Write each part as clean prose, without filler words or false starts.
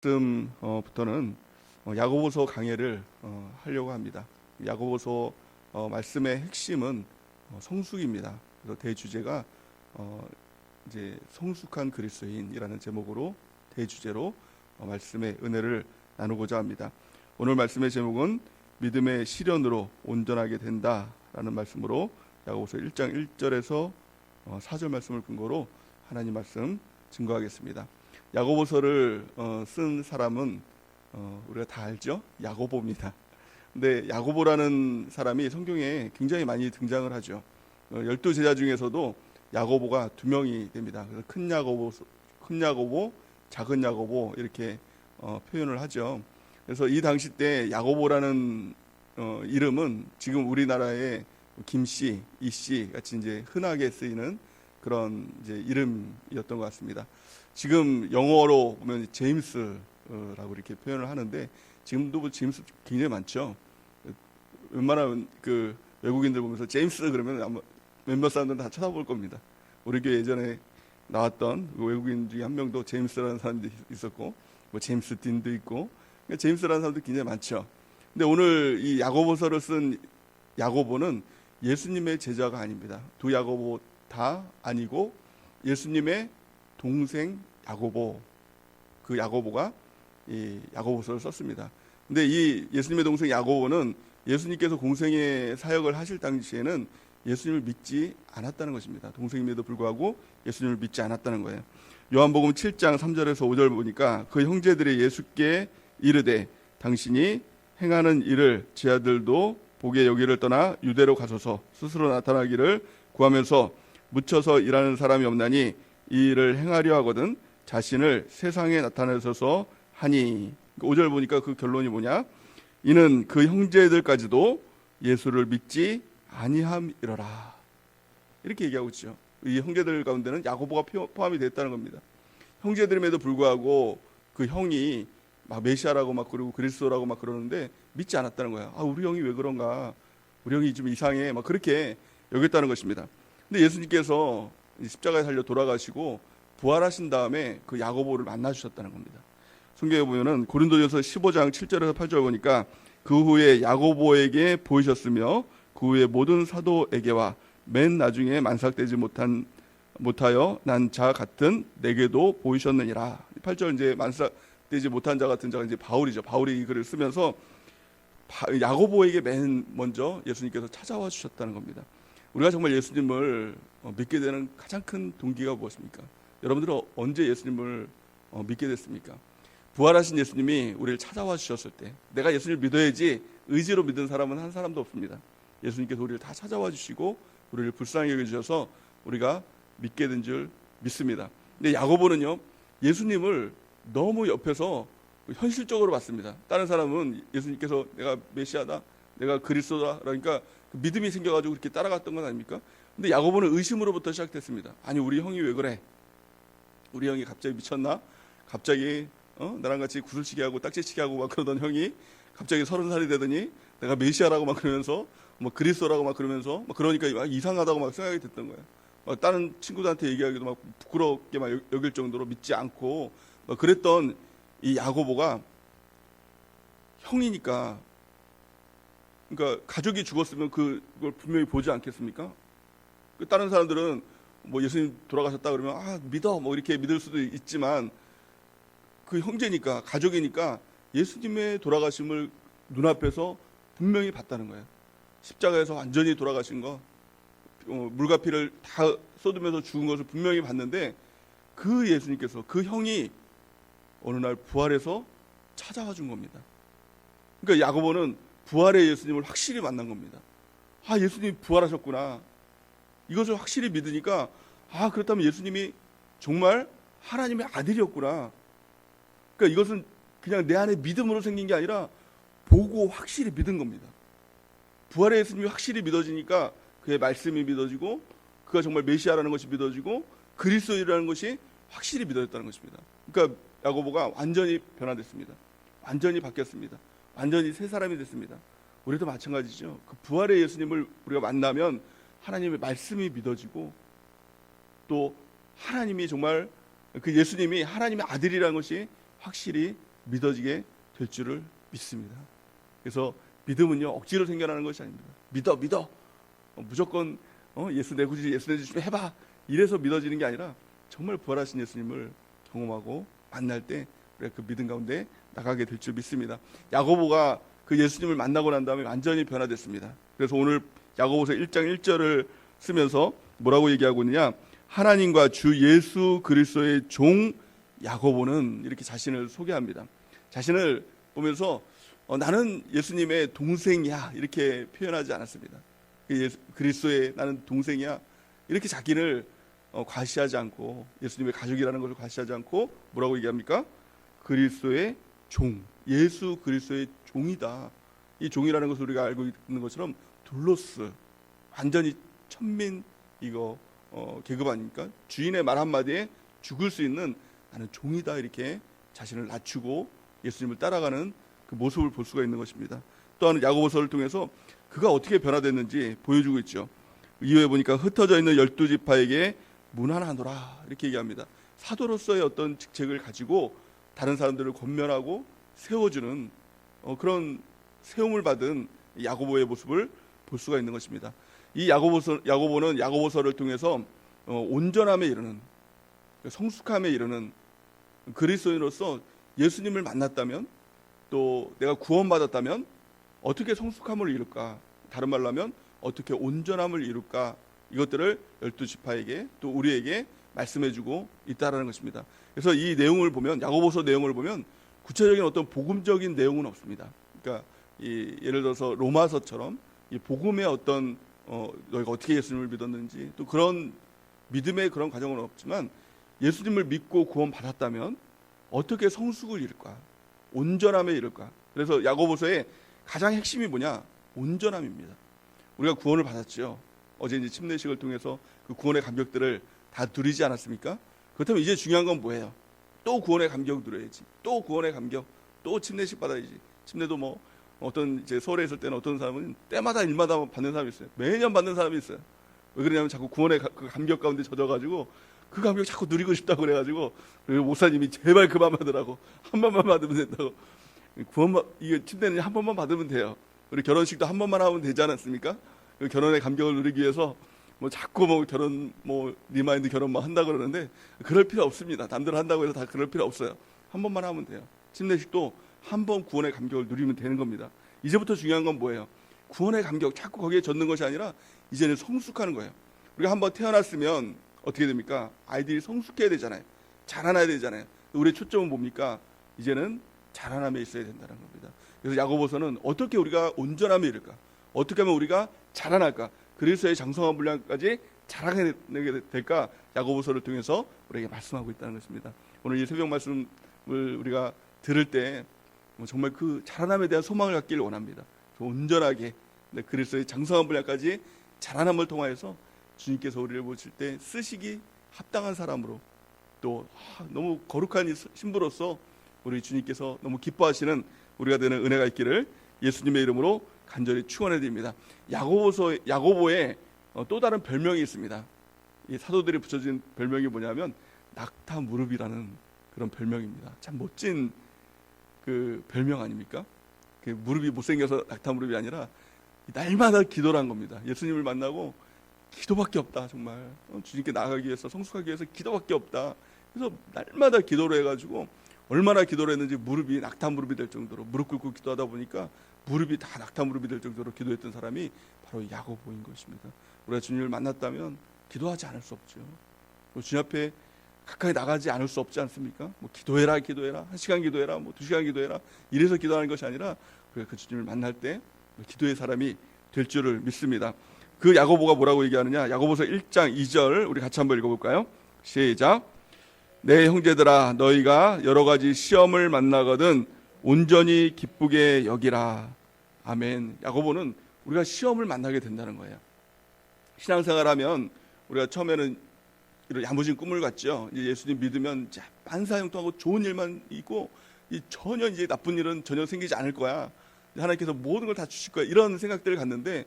말씀부터는 야고보서 강해를 하려고 합니다. 야고보서 말씀의 핵심은 성숙입니다. 그래서 대주제가 이제 성숙한 그리스도인이라는 제목으로 대주제로 말씀의 은혜를 나누고자 합니다. 오늘 말씀의 제목은 믿음의 시련으로 온전하게 된다라는 말씀으로 야고보서 1장 1절에서 4절 말씀을 근거로 하나님 말씀 증거하겠습니다. 야고보서를 쓴 사람은 우리가 다 알죠? 야고보입니다. 근데 야고보라는 사람이 성경에 굉장히 많이 등장을 하죠. 12제자 중에서도 야고보가 2명이 됩니다. 그래서 큰 야고보, 작은 야고보 이렇게 표현을 하죠. 그래서 이 당시 때 야고보라는 이름은 지금 우리나라의 김씨, 이씨 같이 이제 흔하게 쓰이는 그런 이제 이름이었던 것 같습니다. 지금 영어로 보면 제임스라고 이렇게 표현을 하는데 지금도 뭐 제임스 굉장히 많죠. 웬만한 그 외국인들 보면서 제임스 그러면 아마 몇몇 사람들은 다 쳐다볼 겁니다. 우리 교회 예전에 나왔던 그 외국인 중에 한 명도 제임스라는 사람도 있었고, 뭐 제임스 딘도 있고, 그러니까 제임스라는 사람도 굉장히 많죠. 근데 오늘 이 야고보서를 쓴 야고보는 예수님의 제자가 아닙니다. 두 야고보 다 아니고 예수님의 동생 야고보, 그 야고보가 이 야고보서를 썼습니다. 근데 이 예수님의 동생 야고보는 예수님께서 공생의 사역을 하실 당시에는 예수님을 믿지 않았다는 것입니다. 동생임에도 불구하고 예수님을 믿지 않았다는 거예요. 요한복음 7장 3절에서 5절 보니까 그 형제들이 예수께 이르되 당신이 행하는 일을 제 아들도 보게 여기를 떠나 유대로 가소서 스스로 나타나기를 구하면서 묻혀서 일하는 사람이 없나니 이 일을 행하려 하거든 자신을 세상에 나타내소서 하니. 5절 보니까 그 결론이 뭐냐? 이는 그 형제들까지도 예수를 믿지 아니함이러라. 이렇게 얘기하고 있죠. 이 형제들 가운데는 야고보가 포함이 됐다는 겁니다. 형제들임에도 불구하고 그 형이 막 메시아라고 막 그러고 그리스도라고 막 그러는데 믿지 않았다는 거야. 아, 우리 형이 왜 그런가? 우리 형이 좀 이상해. 막 그렇게 여겼다는 것입니다. 근데 예수님께서 십자가에 달려 돌아가시고 부활하신 다음에 그 야고보를 만나 주셨다는 겁니다. 성경에 보면은 고린도전서 15장 7절에서 8절 보니까 그 후에 야고보에게 보이셨으며 그 후에 모든 사도에게와 맨 나중에 만삭되지 못하여 난 자 같은 내게도 보이셨느니라. 8절 이제 만삭되지 못한 자 같은 자가 이제 바울이죠. 바울이 이 글을 쓰면서 야고보에게 맨 먼저 예수님께서 찾아와 주셨다는 겁니다. 우리가 정말 예수님을 믿게 되는 가장 큰 동기가 무엇입니까? 여러분들은 언제 예수님을 믿게 됐습니까? 부활하신 예수님이 우리를 찾아와 주셨을 때 내가 예수님을 믿어야지 의지로 믿은 사람은 한 사람도 없습니다. 예수님께서 우리를 다 찾아와 주시고 우리를 불쌍히 여겨주셔서 우리가 믿게 된 줄 믿습니다. 근데 야고보는요 예수님을 너무 옆에서 현실적으로 봤습니다. 다른 사람은 예수님께서 내가 메시아다, 내가 그리스도다 그러니까 믿음이 생겨가지고 그렇게 따라갔던 건 아닙니까? 근데 야고보는 의심으로부터 시작됐습니다. 아니 우리 형이 왜 그래? 우리 형이 갑자기 미쳤나? 갑자기 나랑 같이 구슬치기 하고 딱지치기 하고 막 그러던 형이 갑자기 30살이 되더니 내가 메시아라고 막 그러면서 뭐 그리스도라고 막 그러면서 막 그러니까 막 이상하다고 막 생각이 됐던 거예요. 막 다른 친구들한테 얘기하기도 막 부끄럽게 막 여길 정도로 믿지 않고 막 그랬던 이 야고보가 형이니까 그러니까 가족이 죽었으면 그걸 분명히 보지 않겠습니까? 다른 사람들은 뭐 예수님 돌아가셨다 그러면 아 믿어 뭐 이렇게 믿을 수도 있지만 그 형제니까 가족이니까 예수님의 돌아가심을 눈앞에서 분명히 봤다는 거예요. 십자가에서 완전히 돌아가신 거 물과 피를 다 쏟으면서 죽은 것을 분명히 봤는데 그 예수님께서 그 형이 어느 날 부활해서 찾아와 준 겁니다. 그러니까 야고보는 부활의 예수님을 확실히 만난 겁니다. 아 예수님이 부활하셨구나. 이것을 확실히 믿으니까 아 그렇다면 예수님이 정말 하나님의 아들이었구나. 그러니까 이것은 그냥 내 안에 믿음으로 생긴 게 아니라 보고 확실히 믿은 겁니다. 부활의 예수님이 확실히 믿어지니까 그의 말씀이 믿어지고 그가 정말 메시아라는 것이 믿어지고 그리스도라는 것이 확실히 믿어졌다는 것입니다. 그러니까 야고보가 완전히 변화됐습니다. 완전히 바뀌었습니다. 완전히 새 사람이 됐습니다. 우리도 마찬가지죠. 그 부활의 예수님을 우리가 만나면 하나님의 말씀이 믿어지고 또 하나님이 정말 그 예수님이 하나님의 아들이라는 것이 확실히 믿어지게 될 줄을 믿습니다. 그래서 믿음은요 억지로 생겨나는 것이 아닙니다. 믿어 무조건 예수 내 구주 예수 내 주시면 해봐 이래서 믿어지는 게 아니라 정말 부활하신 예수님을 경험하고 만날 때 우리가 그 믿음 가운데 나가게 될 줄 믿습니다. 야고보가 그 예수님을 만나고 난 다음에 완전히 변화됐습니다. 그래서 오늘 야고보서 1장 1절을 쓰면서 뭐라고 얘기하고 있느냐, 하나님과 주 예수 그리스도의 종 야고보는 이렇게 자신을 소개합니다. 자신을 보면서 나는 예수님의 동생이야 이렇게 표현하지 않았습니다. 그리스도의 나는 동생이야 이렇게 자기를 과시하지 않고, 예수님의 가족이라는 것을 과시하지 않고 뭐라고 얘기합니까? 그리스도의 종, 예수 그리스도의 종이다. 이 종이라는 것을 우리가 알고 있는 것처럼 둘로스, 완전히 천민 이거 계급 아닙니까? 주인의 말 한마디에 죽을 수 있는 나는 종이다 이렇게 자신을 낮추고 예수님을 따라가는 그 모습을 볼 수가 있는 것입니다. 또한 야고보서를 통해서 그가 어떻게 변화됐는지 보여주고 있죠. 이후에 보니까 흩어져 있는 12지파에게 문안하노라 이렇게 얘기합니다. 사도로서의 어떤 직책을 가지고 다른 사람들을 권면하고 세워주는 그런 세움을 받은 야고보의 모습을 볼 수가 있는 것입니다. 이 야고보는 야고보서를 통해서 온전함에 이르는, 성숙함에 이르는 그리스도인으로서 예수님을 만났다면, 또 내가 구원받았다면 어떻게 성숙함을 이룰까, 다른 말로 하면 어떻게 온전함을 이룰까, 이것들을 12지파에게 또 우리에게 말씀해주고 있다라는 것입니다. 그래서 이 내용을 보면, 야고보서 내용을 보면 구체적인 어떤 복음적인 내용은 없습니다. 그러니까 예를 들어서 로마서처럼 이 복음의 어떤 너희가 어떻게 예수님을 믿었는지 또 그런 믿음의 그런 과정은 없지만, 예수님을 믿고 구원받았다면 어떻게 성숙을 이룰까, 온전함에 이룰까. 그래서 야고보서의 가장 핵심이 뭐냐? 온전함입니다. 우리가 구원을 받았죠. 어제 이제 침례식을 통해서 그 구원의 감격들을 다 누리지 않았습니까? 그렇다면 이제 중요한 건 뭐예요? 또 구원의 감격 누려야지. 또 구원의 감격, 또 침례식 받아야지. 침례도 뭐 어떤 이제 서울에 있을 때는 어떤 사람은 때마다 일마다 받는 사람이 있어요. 매년 받는 사람이 있어요. 왜 그러냐면 자꾸 구원의 그 감격 가운데 젖어가지고 그 감격 자꾸 누리고 싶다고 그래가지고, 목사님이 제발 그만 받으라고, 한 번만 받으면 된다고. 이게 침례는 한 번만 받으면 돼요. 우리 결혼식도 한 번만 하면 되지 않았습니까? 그 결혼의 감격을 누리기 위해서 뭐 자꾸 뭐 결혼 리마인드 결혼 한다 그러는데 그럴 필요 없습니다. 남들 한다고 해서 다 그럴 필요 없어요. 한 번만 하면 돼요. 침례식도 한 번 구원의 감격을 누리면 되는 겁니다. 이제부터 중요한 건 뭐예요? 구원의 감격 자꾸 거기에 젖는 것이 아니라 이제는 성숙하는 거예요. 우리가 한번 태어났으면 어떻게 됩니까? 아이들이 성숙해야 되잖아요. 자라나야 되잖아요. 우리의 초점은 뭡니까? 이제는 자라남에 있어야 된다는 겁니다. 그래서 야고보서는 어떻게 우리가 온전함에 이를까? 어떻게 하면 우리가 자라날까? 그리스도의 장성한 분량까지 자라게 될까? 야고보서를 통해서 우리에게 말씀하고 있다는 것입니다. 오늘 이 새벽 말씀을 우리가 들을 때 정말 그 자라남에 대한 소망을 갖기를 원합니다. 온전하게 그리스도의 장성한 분량까지 자라남을 통하여서 주님께서 우리를 보실 때 쓰시기 합당한 사람으로, 또 너무 거룩한 신부로서 우리 주님께서 너무 기뻐하시는 우리가 되는 은혜가 있기를 예수님의 이름으로 간절히 축원해 드립니다. 야고보의 또 다른 별명이 있습니다. 이 사도들이 붙여진 별명이 뭐냐면 낙타 무릎이라는 그런 별명입니다. 참 멋진 그 별명 아닙니까? 그 무릎이 못생겨서 낙타 무릎이 아니라 날마다 기도를 한 겁니다. 예수님을 만나고 기도밖에 없다. 정말 주님께 나아가기 위해서, 성숙하기 위해서 기도밖에 없다. 그래서 날마다 기도를 해가지고 얼마나 기도를 했는지 무릎이 낙타 무릎이 될 정도로, 무릎 꿇고 기도하다 보니까 무릎이 다 낙타 무릎이 될 정도로 기도했던 사람이 바로 야고보인 것입니다. 우리가 주님을 만났다면 기도하지 않을 수 없죠. 주님 앞에 가까이 나가지 않을 수 없지 않습니까? 뭐 기도해라 1시간 기도해라 2시간 기도해라 이래서 기도하는 것이 아니라 우리가 그 주님을 만날 때 기도의 사람이 될 줄을 믿습니다. 그 야고보가 뭐라고 얘기하느냐? 야고보서 1장 2절 우리 같이 한번 읽어볼까요? 시작. 내 형제들아, 너희가 여러 가지 시험을 만나거든 온전히 기쁘게 여기라. 아멘. 야고보는 우리가 시험을 만나게 된다는 거예요. 신앙생활하면 우리가 처음에는 이런 야무진 꿈을 갖죠. 이제 예수님 믿으면 만사형통하고 좋은 일만 있고 전혀 이제 나쁜 일은 전혀 생기지 않을 거야. 하나님께서 모든 걸 다 주실 거야. 이런 생각들을 갖는데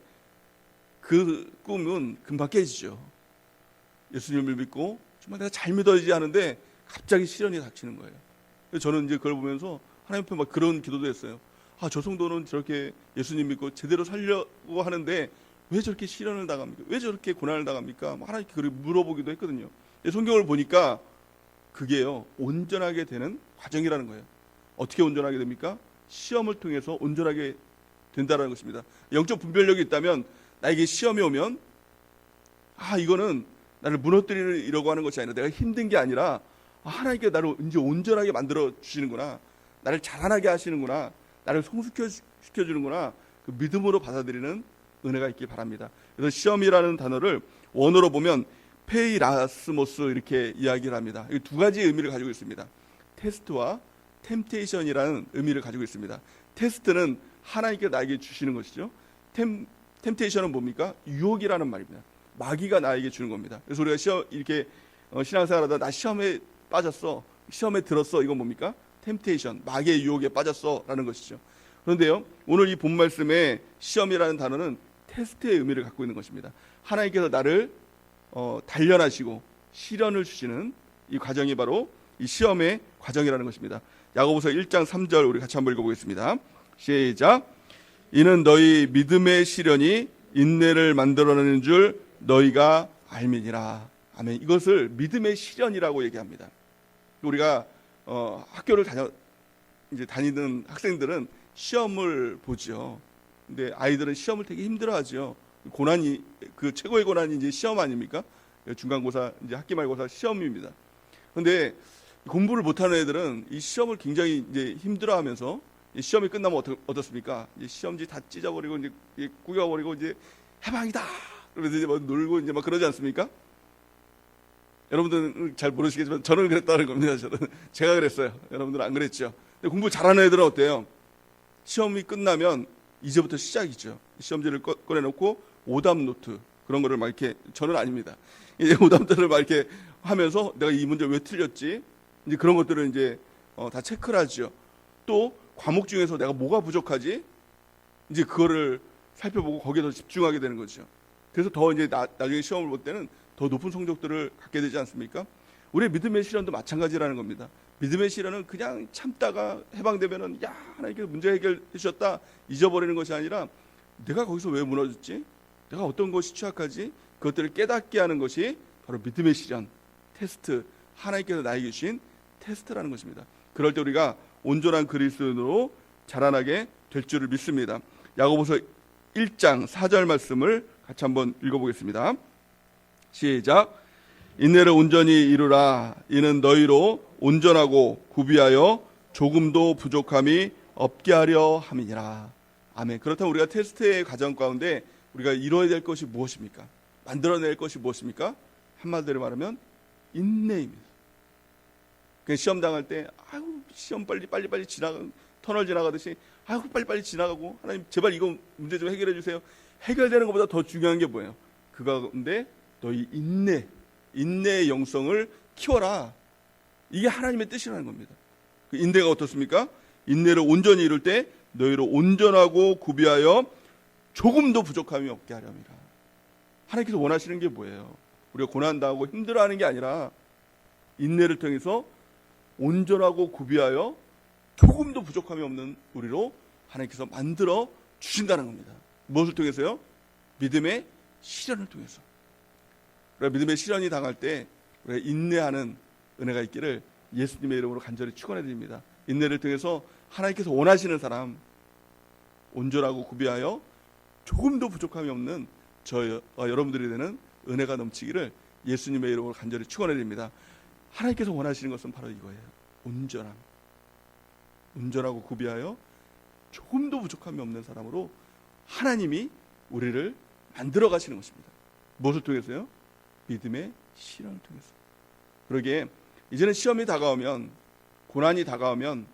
그 꿈은 금방 깨지죠. 예수님을 믿고 정말 내가 잘 믿어야지 하는데 갑자기 시련이 닥치는 거예요. 그래서 저는 이제 그걸 보면서 하나님 앞에 막 그런 기도도 했어요. 저 성도는 저렇게 예수님 믿고 제대로 살려고 하는데 왜 저렇게 시련을 당합니까? 왜 저렇게 고난을 당합니까? 하나님께 그렇게 물어보기도 했거든요. 성경을 보니까 그게요, 온전하게 되는 과정이라는 거예요. 어떻게 온전하게 됩니까? 시험을 통해서 온전하게 된다는 것입니다. 영적 분별력이 있다면 나에게 시험이 오면 이거는 나를 무너뜨리려고 하는 것이 아니라 내가 힘든 게 아니라 하나님께 나를 이제 온전하게 만들어 주시는구나, 나를 자라나게 하시는구나, 나를 성숙시켜주는구나, 그 믿음으로 받아들이는 은혜가 있길 바랍니다. 그래서 시험이라는 단어를 원어로 보면 페이라스모스 이렇게 이야기를 합니다. 이 두 가지 의미를 가지고 있습니다. 테스트와 템테이션이라는 의미를 가지고 있습니다. 테스트는 하나님께 나에게 주시는 것이죠. 템테이션은 뭡니까? 유혹이라는 말입니다. 마귀가 나에게 주는 겁니다. 그래서 우리가 이렇게 신앙생활하다 나 시험에 빠졌어, 시험에 들었어, 이건 뭡니까? 템테이션, 마귀의 유혹에 빠졌어 라는 것이죠. 그런데요, 오늘 이 본 말씀에 시험이라는 단어는 테스트의 의미를 갖고 있는 것입니다. 하나님께서 나를 단련하시고 시련을 주시는 이 과정이 바로 이 시험의 과정이라는 것입니다. 야고보서 1장 3절 우리 같이 한번 읽어보겠습니다. 시작. 이는 너희 믿음의 시련이 인내를 만들어내는 줄 너희가 알미니라. 아멘. 이것을 믿음의 시련이라고 얘기합니다. 우리가 학교를 다니는 학생들은 시험을 보죠. 근데 아이들은 시험을 되게 힘들어하죠. 고난이, 그 최고의 고난이 이제 시험 아닙니까? 중간고사, 이제 학기말고사 시험입니다. 그런데 공부를 못하는 애들은 이 시험을 굉장히 이제 힘들어하면서 이 시험이 끝나면 어떻습니까? 이제 시험지 다 찢어버리고 이제 구겨버리고 이제 해방이다. 그러면서 이제 막 놀고 이제 막 그러지 않습니까? 여러분들은 잘 모르시겠지만 저는 그랬다는 겁니다. 제가 그랬어요. 여러분들은 안 그랬죠. 근데 공부 잘하는 애들은 어때요? 시험이 끝나면 이제부터 시작이죠. 시험지를 꺼내놓고 오답 노트 그런 거를 막 이렇게, 저는 아닙니다. 이제 오답들을 막 이렇게 하면서 내가 이 문제 왜 틀렸지? 이제 그런 것들을 이제 다 체크를 하죠. 또 과목 중에서 내가 뭐가 부족하지? 이제 그거를 살펴보고 거기에 더 집중하게 되는 거죠. 그래서 더 이제 나중에 시험을 볼 때는 더 높은 성적들을 갖게 되지 않습니까? 우리의 믿음의 시련도 마찬가지라는 겁니다. 믿음의 시련은 그냥 참다가 해방되면은 하나님께서 문제 해결해 주셨다 잊어버리는 것이 아니라 내가 거기서 왜 무너졌지? 내가 어떤 것이 취약하지? 그것들을 깨닫게 하는 것이 바로 믿음의 시련, 테스트, 하나님께서 나에게 주신 테스트라는 것입니다. 그럴 때 우리가 온전한 그리스도인으로 자라나게 될 줄을 믿습니다. 야고보서 1장 4절 말씀을 같이 한번 읽어보겠습니다. 시작. 인내를 온전히 이루라. 이는 너희로 온전하고 구비하여 조금도 부족함이 없게 하려 함이니라. 아멘. 그렇다면 우리가 테스트의 과정 가운데 우리가 이뤄야 될 것이 무엇입니까? 만들어낼 것이 무엇입니까? 한마디로 말하면 인내입니다. 시험 당할 때 시험 빨리 지나가, 터널 지나가듯이 빨리 지나가고, 하나님 제발 이거 문제 좀 해결해 주세요. 해결되는 것보다 더 중요한 게 뭐예요? 그 가운데 너희 인내의 영성을 키워라. 이게 하나님의 뜻이라는 겁니다. 그 인내가 어떻습니까? 인내를 온전히 이룰 때 너희로 온전하고 구비하여 조금도 부족함이 없게 하렵니다. 하나님께서 원하시는 게 뭐예요? 우리가 고난당하고 힘들어하는 게 아니라 인내를 통해서 온전하고 구비하여 조금도 부족함이 없는 우리로 하나님께서 만들어 주신다는 겁니다. 무엇을 통해서요? 믿음의 시련을 통해서. 우리가 믿음의 시련이 당할 때 우리가 인내하는 은혜가 있기를 예수님의 이름으로 간절히 축원해 드립니다. 인내를 통해서 하나님께서 원하시는 사람, 온전하고 구비하여 조금도 부족함이 없는 저와 여러분들이 되는 은혜가 넘치기를 예수님의 이름으로 간절히 축원해 드립니다. 하나님께서 원하시는 것은 바로 이거예요. 온전함. 온전하고 구비하여 조금도 부족함이 없는 사람으로 하나님이 우리를 만들어 가시는 것입니다. 무엇을 통해서요? 믿음의 시련을 통해서. 그러기에 이제는 시험이 다가오면, 고난이 다가오면,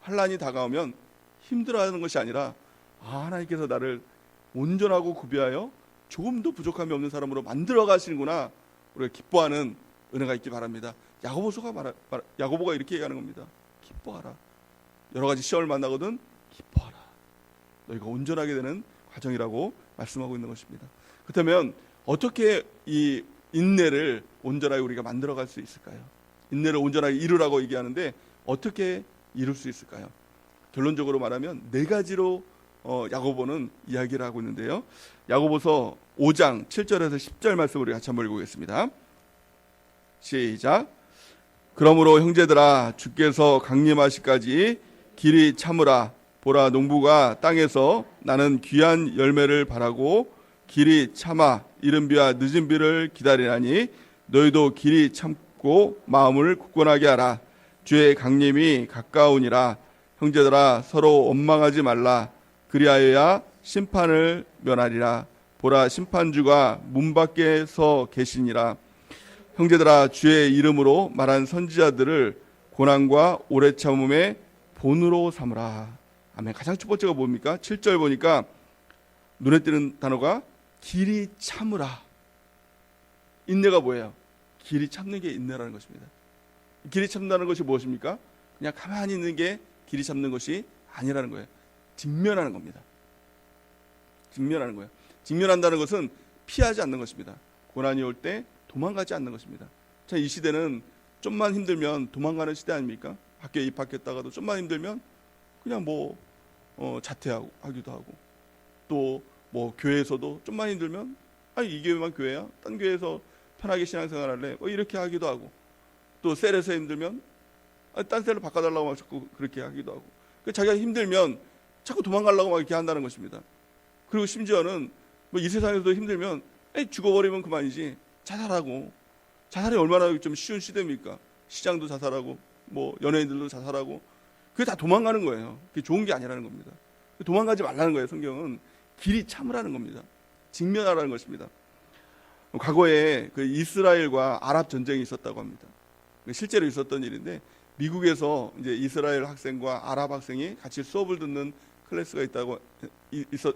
환난이 다가오면 힘들어하는 것이 아니라 하나님께서 나를 온전하고 구비하여 조금도 부족함이 없는 사람으로 만들어 가시는구나, 우리가 기뻐하는 은혜가 있기 바랍니다. 야고보가 이렇게 얘기하는 겁니다. 기뻐하라. 여러 가지 시험을 만나거든 기뻐하라. 너희가 온전하게 되는 과정이라고 말씀하고 있는 것입니다. 그렇다면 어떻게 이 인내를 온전하게 우리가 만들어갈 수 있을까요? 인내를 온전하게 이루라고 얘기하는데 어떻게 이룰 수 있을까요? 결론적으로 말하면 네 가지로 야고보는 이야기를 하고 있는데요. 야고보서 5장 7절에서 10절 말씀을 우리 같이 한번 읽어보겠습니다. 시작. 그러므로 형제들아, 주께서 강림하시까지 길이 참으라. 보라, 농부가 땅에서 나는 귀한 열매를 바라고 길이 참아 이른 비와 늦은 비를 기다리나니 너희도 길이 참고 마음을 굳건하게 하라. 주의 강림이 가까우니라. 형제들아, 서로 원망하지 말라. 그리하여야 심판을 면하리라. 보라, 심판주가 문 밖에 서 계시니라. 형제들아, 주의 이름으로 말한 선지자들을 고난과 오래 참음의 본으로 삼으라. 아멘. 가장 첫 번째가 뭡니까? 7절 보니까 눈에 띄는 단어가 길이 참으라. 인내가 뭐예요? 길이 참는 게 인내라는 것입니다. 길이 참는다는 것이 무엇입니까? 그냥 가만히 있는 게 길이 참는 것이 아니라는 거예요. 직면하는 겁니다. 직면하는 거예요. 직면한다는 것은 피하지 않는 것입니다. 고난이 올 때 도망가지 않는 것입니다. 자, 이 시대는 좀만 힘들면 도망가는 시대 아닙니까? 학교에 입학했다가도 좀만 힘들면 그냥 자퇴하기도 하고, 또 교회에서도 좀만 힘들면 이 교회만 교회야? 딴 교회에서 편하게 신앙생활할래? 이렇게 하기도 하고, 또 셀에서 힘들면 딴 셀로 바꿔달라고 막 자꾸 그렇게 하기도 하고, 자기가 힘들면 자꾸 도망가려고 막 이렇게 한다는 것입니다. 그리고 심지어는 이 세상에서도 힘들면 죽어버리면 그만이지, 자살이 얼마나 좀 쉬운 시대입니까? 시장도 자살하고 연예인들도 자살하고, 그게 다 도망가는 거예요. 그게 좋은 게 아니라는 겁니다. 도망가지 말라는 거예요. 성경은 길이 참으라는 겁니다. 직면하라는 것입니다. 과거에 그 이스라엘과 아랍 전쟁이 있었다고 합니다. 실제로 있었던 일인데, 미국에서 이제 이스라엘 학생과 아랍 학생이 같이 수업을 듣는 클래스가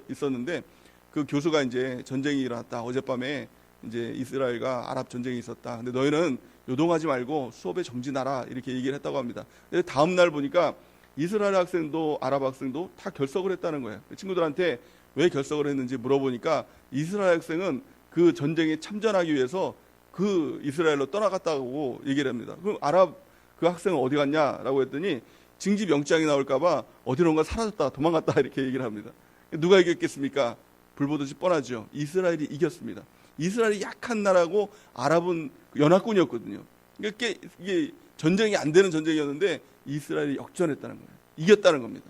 있었는데, 그 교수가 이제 전쟁이 일어났다. 어젯밤에 이제 이스라엘과 아랍 전쟁이 있었다. 근데 너희는 요동하지 말고 수업에 정진하라, 이렇게 얘기를 했다고 합니다. 근데 다음 날 보니까 이스라엘 학생도 아랍 학생도 다 결석을 했다는 거예요. 친구들한테 왜 결석을 했는지 물어보니까 이스라엘 학생은 그 전쟁에 참전하기 위해서 그 이스라엘로 떠나갔다고 얘기를 합니다. 그럼 아랍 그 학생은 어디 갔냐라고 했더니 징집 영장이 나올까봐 어디론가 사라졌다, 도망갔다, 이렇게 얘기를 합니다. 누가 이겼겠습니까? 불보듯이 뻔하죠. 이스라엘이 이겼습니다. 이스라엘이 약한 나라고 아랍은 연합군이었거든요. 그러니까 이게 전쟁이 안 되는 전쟁이었는데 이스라엘이 역전했다는 거예요. 이겼다는 겁니다.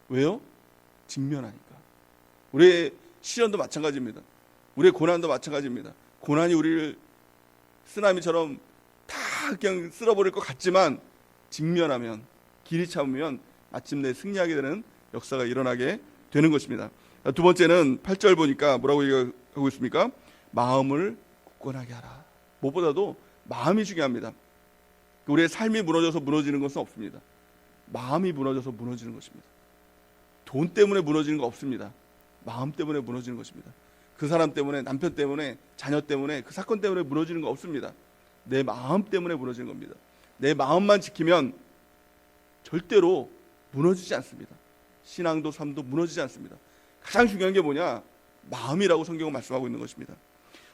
왜요? 직면하니까. 우리의 시련도 마찬가지입니다. 우리의 고난도 마찬가지입니다. 고난이 우리를 쓰나미처럼 다 그냥 쓸어버릴 것 같지만 직면하면, 길이 참으면 마침내 승리하게 되는 역사가 일어나게 되는 것입니다. 두 번째는 8절 보니까 뭐라고 얘기하고 있습니까? 마음을 굳건하게 하라. 무엇보다도 마음이 중요합니다. 우리의 삶이 무너져서 무너지는 것은 없습니다. 마음이 무너져서 무너지는 것입니다. 돈 때문에 무너지는 거 없습니다. 마음 때문에 무너지는 것입니다. 그 사람 때문에, 남편 때문에, 자녀 때문에, 그 사건 때문에 무너지는 거 없습니다. 내 마음 때문에 무너지는 겁니다. 내 마음만 지키면 절대로 무너지지 않습니다. 신앙도 삶도 무너지지 않습니다. 가장 중요한 게 뭐냐? 마음이라고 성경은 말씀하고 있는 것입니다.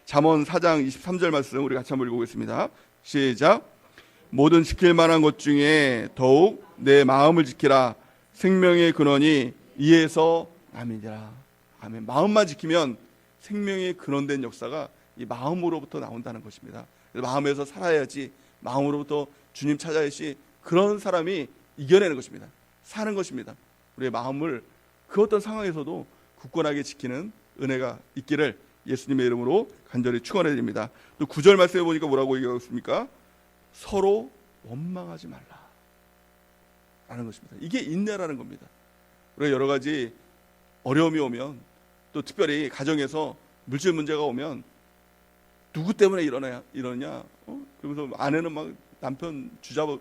잠언 4장 23절 말씀 우리 같이 한번 읽어보겠습니다. 시작. 모든 지킬 만한 것 중에 더욱 내 마음을 지키라. 생명의 근원이 이에서 남이니라. 아멘. 마음만 지키면 생명의 근원된 역사가 이 마음으로부터 나온다는 것입니다. 마음에서 살아야지, 마음으로부터 주님 찾아야지, 그런 사람이 이겨내는 것입니다. 사는 것입니다. 우리의 마음을 그 어떤 상황에서도 굳건하게 지키는 은혜가 있기를 예수님의 이름으로 간절히 축원해 드립니다. 또 9절 말씀해 보니까 뭐라고 얘기하고 있습니까? 서로 원망하지 말라 라는 것입니다. 이게 인내라는 겁니다. 우리가 여러 가지 어려움이 오면, 또 특별히 가정에서 물질 문제가 오면 누구 때문에 이러냐? 그러면서 아내는 막 남편 주잡아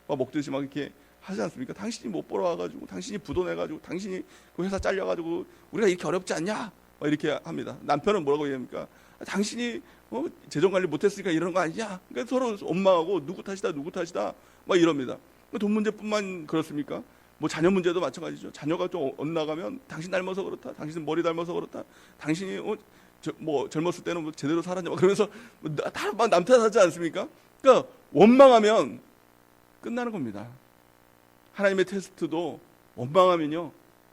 먹듯이 막 이렇게 하지 않습니까? 당신이 못 벌어와가지고, 당신이 부도 내가지고, 당신이 그 회사 잘려가지고 우리가 이렇게 어렵지 않냐? 막 이렇게 합니다. 남편은 뭐라고 얘기합니까? 당신이 재정 관리 못했으니까 이런 거 아니냐? 그러니까 서로 원망하고 누구 탓이다 막 이럽니다. 돈 문제뿐만 그렇습니까? 자녀 문제도 마찬가지죠. 자녀가 좀 엇나가면 당신 닮아서 그렇다, 당신 머리 닮아서 그렇다, 당신이 젊었을 때는 제대로 살았냐, 그러면서 다 남 탓하지 않습니까? 그러니까 원망하면 끝나는 겁니다. 하나님의 테스트도 원망하면요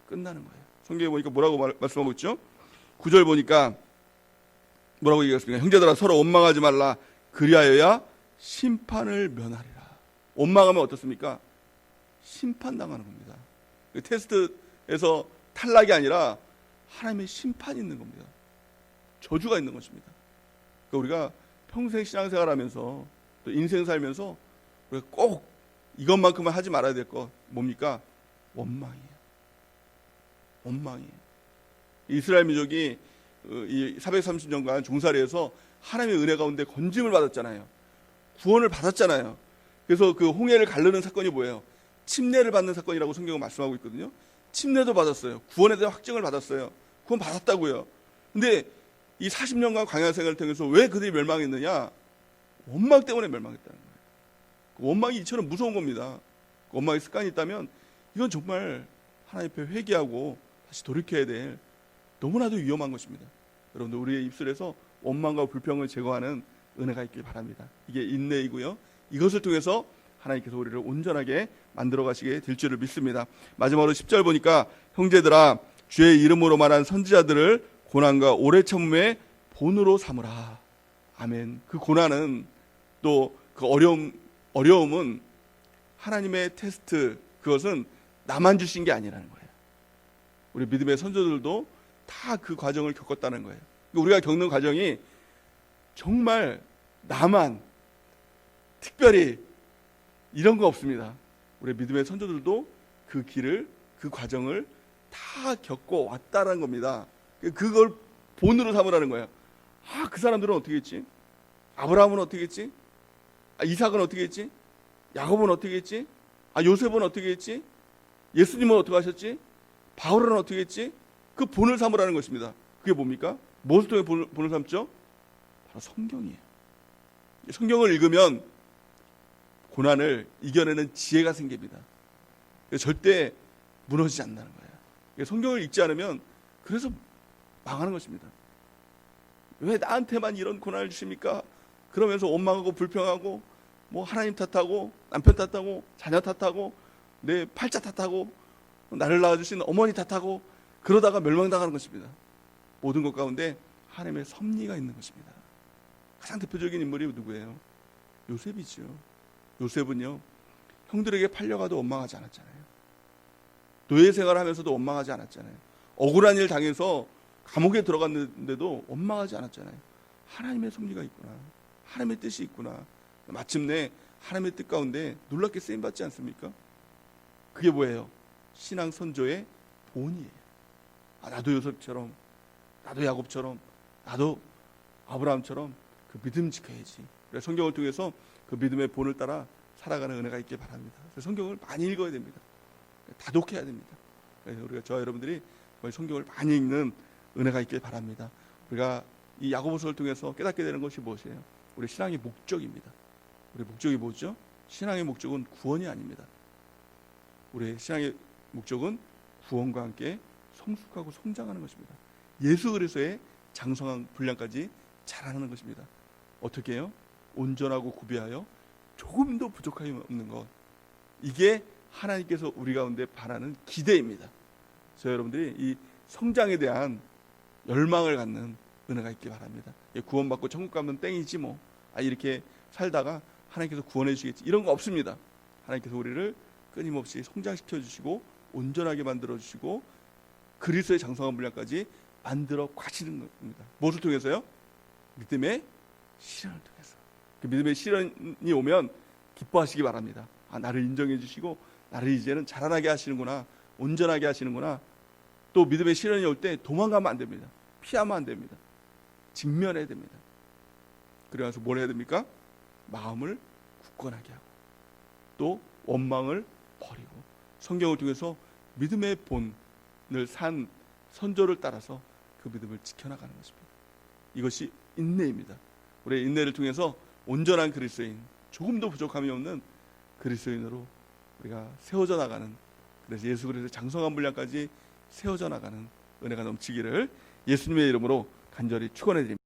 끝나는 거예요. 성경에 보니까 뭐라고 말씀하고 있죠? 9절 보니까 뭐라고 얘기했습니까? 형제들아 서로 원망하지 말라. 그리하여야 심판을 면하리라. 원망하면 어떻습니까? 심판당하는 겁니다. 그 테스트에서 탈락이 아니라 하나님의 심판이 있는 겁니다. 저주가 있는 것입니다. 그러니까 우리가 평생 신앙생활하면서 또 인생 살면서 우리가 꼭 이것만큼은 하지 말아야 될 것 뭡니까? 원망이에요. 원망이에요. 이스라엘 민족이 이 430년간 종살이에서 하나님의 은혜 가운데 건짐을 받았잖아요. 구원을 받았잖아요. 그래서 그 홍해를 가르는 사건이 뭐예요? 침례를 받는 사건이라고 성경은 말씀하고 있거든요. 침례도 받았어요. 구원에 대한 확증을 받았어요. 구원 받았다고요. 근데 이 40년간 광야 생활을 통해서 왜 그들이 멸망했느냐? 원망 때문에 멸망했다는 거예요. 원망이 이처럼 무서운 겁니다. 원망의 습관이 있다면 이건 정말 하나님 앞에 회개하고 다시 돌이켜야 될 너무나도 위험한 것입니다. 여러분들 우리의 입술에서 원망과 불평을 제거하는 은혜가 있길 바랍니다. 이게 인내이고요. 이것을 통해서 하나님께서 우리를 온전하게 만들어 가시게 될 줄을 믿습니다. 마지막으로 10절 보니까 형제들아 주의 이름으로 말한 선지자들을 고난과 오래 참음의 본으로 삼으라. 아멘. 그 고난은 또 그 어려움은 하나님의 테스트, 그것은 나만 주신 게 아니라는 거예요. 우리 믿음의 선조들도 다 그 과정을 겪었다는 거예요. 우리가 겪는 과정이 정말 나만 특별히 이런 거 없습니다. 우리 믿음의 선조들도 그 길을, 그 과정을 다 겪고 왔다는 겁니다. 그걸 본으로 삼으라는 거예요. 아, 그 사람들은 어떻게 했지? 아브라함은 어떻게 했지? 이삭은 어떻게 했지? 야곱은 어떻게 했지? 요셉은 어떻게 했지? 예수님은 어떻게 하셨지? 바울은 어떻게 했지? 그 본을 삼으라는 것입니다. 그게 뭡니까? 무엇을 통해 본을 삼죠? 바로 성경이에요. 성경을 읽으면 고난을 이겨내는 지혜가 생깁니다. 절대 무너지지 않는다는 거예요. 성경을 읽지 않으면 그래서 망하는 것입니다. 왜 나한테만 이런 고난을 주십니까? 그러면서 원망하고 불평하고 뭐 하나님 탓하고 남편 탓하고 자녀 탓하고 내 팔자 탓하고 나를 낳아주신 어머니 탓하고 그러다가 멸망당하는 것입니다. 모든 것 가운데 하나님의 섭리가 있는 것입니다. 가장 대표적인 인물이 누구예요? 요셉이죠. 요셉은요 형들에게 팔려가도 원망하지 않았잖아요. 노예 생활하면서도 원망하지 않았잖아요. 억울한 일 당해서 감옥에 들어갔는데도 원망하지 않았잖아요. 하나님의 섭리가 있구나. 하나님의 뜻이 있구나. 마침내 하나님의 뜻 가운데 놀랍게 쓰임받지 않습니까? 그게 뭐예요? 신앙 선조의 본이에요. 나도 요셉처럼, 나도 야곱처럼, 나도 아브라함처럼 그 믿음 지켜야지. 그래서 성경을 통해서 그 믿음의 본을 따라 살아가는 은혜가 있길 바랍니다. 그래서 성경을 많이 읽어야 됩니다. 다독해야 됩니다. 그래서 우리가 저와 여러분들이 성경을 많이 읽는 은혜가 있길 바랍니다. 우리가 이 야고보서를 통해서 깨닫게 되는 것이 무엇이에요? 우리 신앙의 목적입니다. 우리 목적이 뭐죠? 신앙의 목적은 구원이 아닙니다. 우리의 신앙의 목적은 구원과 함께 성숙하고 성장하는 것입니다. 예수 그리스도의 장성한 분량까지 자라는 것입니다. 어떻게 해요? 온전하고 구비하여 조금도 부족함이 없는 것. 이게 하나님께서 우리 가운데 바라는 기대입니다. 저 여러분들이 이 성장에 대한 열망을 갖는 은혜가 있길 바랍니다. 구원받고 천국 가면 땡이지 뭐. 이렇게 살다가 하나님께서 구원해 주시겠지. 이런 거 없습니다. 하나님께서 우리를 끊임없이 성장시켜 주시고 온전하게 만들어 주시고 그리스도의 장성한 분량까지 만들어 가시는 겁니다. 무엇을 통해서요? 믿음의 시련을 통해서. 그 믿음의 시련이 오면 기뻐하시기 바랍니다. 나를 인정해 주시고 나를 이제는 자라나게 하시는구나. 온전하게 하시는구나. 또 믿음의 시련이 올 때 도망가면 안 됩니다. 피하면 안 됩니다. 직면해야 됩니다. 그래서 뭘 해야 됩니까? 마음을 굳건하게 하고 또 원망을 버리고 성경을 통해서 믿음의 본을 산 선조를 따라서 그 믿음을 지켜나가는 것입니다. 이것이 인내입니다. 우리의 인내를 통해서 온전한 그리스도인, 조금도 부족함이 없는 그리스도인으로 우리가 세워져 나가는, 그래서 예수 그리스도의 장성한 분량까지 세워져 나가는 은혜가 넘치기를 예수님의 이름으로 간절히 축원해 드립니다.